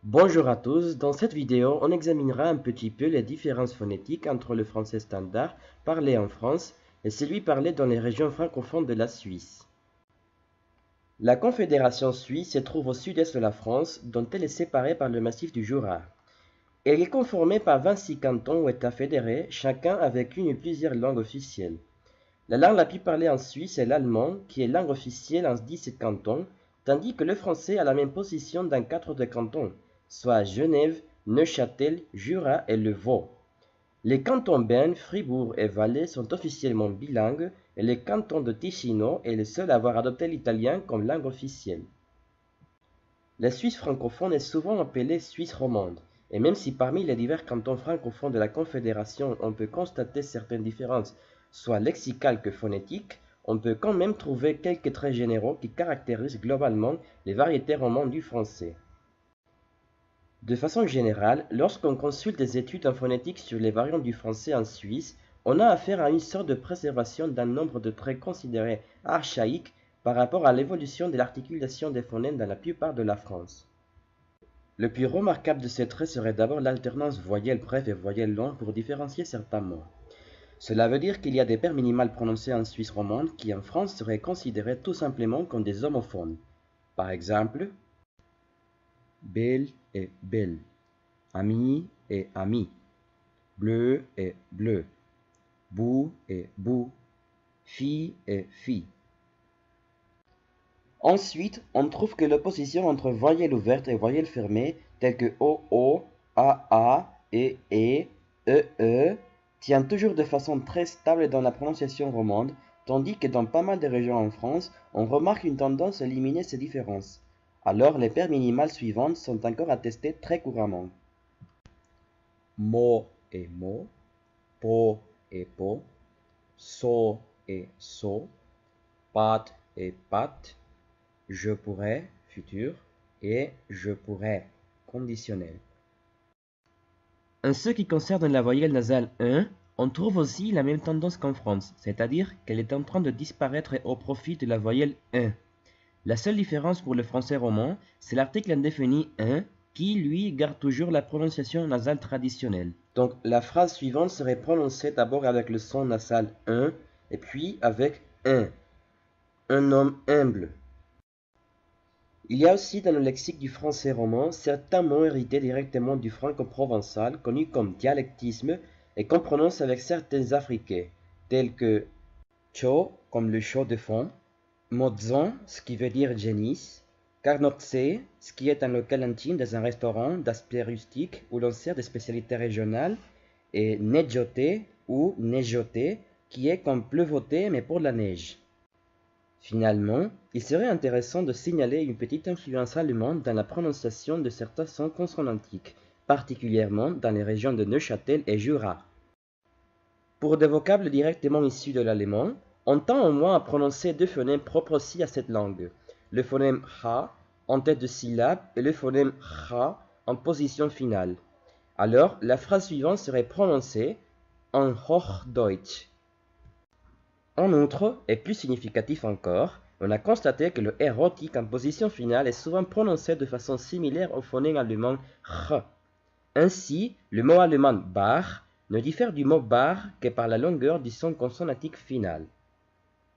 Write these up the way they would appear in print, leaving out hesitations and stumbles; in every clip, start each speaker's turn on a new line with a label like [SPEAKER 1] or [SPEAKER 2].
[SPEAKER 1] Bonjour à tous, dans cette vidéo, on examinera un petit peu les différences phonétiques entre le français standard parlé en France et celui parlé dans les régions francophones de la Suisse. La Confédération suisse se trouve au sud-est de la France, dont elle est séparée par le massif du Jura. Elle est conformée par 26 cantons ou États fédérés, chacun avec une ou plusieurs langues officielles. La langue la plus parlée en Suisse est l'allemand, qui est langue officielle en 17 cantons, tandis que le français a la même position dans 4 de cantons, soit Genève, Neuchâtel, Jura et le Vaud. Les cantons Berne, Fribourg et Valais sont officiellement bilingues et le canton de Ticino est le seul à avoir adopté l'italien comme langue officielle. La Suisse francophone est souvent appelée Suisse romande, et même si parmi les divers cantons francophones de la Confédération on peut constater certaines différences, soit lexicales que phonétiques, on peut quand même trouver quelques traits généraux qui caractérisent globalement les variétés romandes du français. De façon générale, lorsqu'on consulte des études en phonétique sur les variantes du français en Suisse, on a affaire à une sorte de préservation d'un nombre de traits considérés archaïques par rapport à l'évolution de l'articulation des phonèmes dans la plupart de la France. Le plus remarquable de ces traits serait d'abord l'alternance voyelle brève et voyelle longue pour différencier certains mots. Cela veut dire qu'il y a des paires minimales prononcées en Suisse romande qui en France seraient considérées tout simplement comme des homophones. Par exemple, belle et belle, ami et ami, bleu et bleu, bout et bout, fille et fille. Ensuite, on trouve que l'opposition entre voyelles ouvertes et voyelles fermées, telles que OO, AA, EE, EE, tient toujours de façon très stable dans la prononciation romande, tandis que dans pas mal de régions en France, on remarque une tendance à éliminer ces différences. Alors, les paires minimales suivantes sont encore attestées très couramment. Mot et mot, pot et pot, so et so, pâte et pâte, je pourrais, futur, et je pourrais, conditionnel. En ce qui concerne la voyelle nasale 1, on trouve aussi la même tendance qu'en France, c'est-à-dire qu'elle est en train de disparaître au profit de la voyelle 1. La seule différence pour le français roman, c'est l'article indéfini 1 qui, lui, garde toujours la prononciation nasale traditionnelle. Donc la phrase suivante serait prononcée d'abord avec le son nasal 1 et puis avec 1. Un homme humble. Il y a aussi dans le lexique du français roman certains mots hérités directement du franco-provençal, connus comme dialectisme, et qu'on prononce avec certains affriqués, tels que cho, comme le chaud de fond, mozon, ce qui veut dire génisse, carnotse, ce qui est un local intime dans un restaurant d'aspect rustique où l'on sert des spécialités régionales, et nejote ou nejote, qui est comme pleuvoter mais pour la neige. Finalement, il serait intéressant de signaler une petite influence allemande dans la prononciation de certains sons consonantiques, particulièrement dans les régions de Neuchâtel et Jura. Pour des vocables directement issus de l'allemand, on tend au moins à prononcer deux phonèmes propres aussi à cette langue, le phonème ha en tête de syllabe et le phonème cha en position finale. Alors, la phrase suivante serait prononcée en Hochdeutsch. En outre, et plus significatif encore, on a constaté que le R rhotique en position finale est souvent prononcé de façon similaire au phonème allemand ch. Ainsi, le mot allemand Bach ne diffère du mot bar que par la longueur du son consonantique final.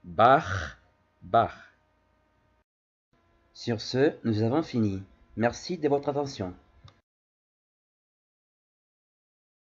[SPEAKER 1] Bach, Bach. Sur ce, nous avons fini. Merci de votre attention.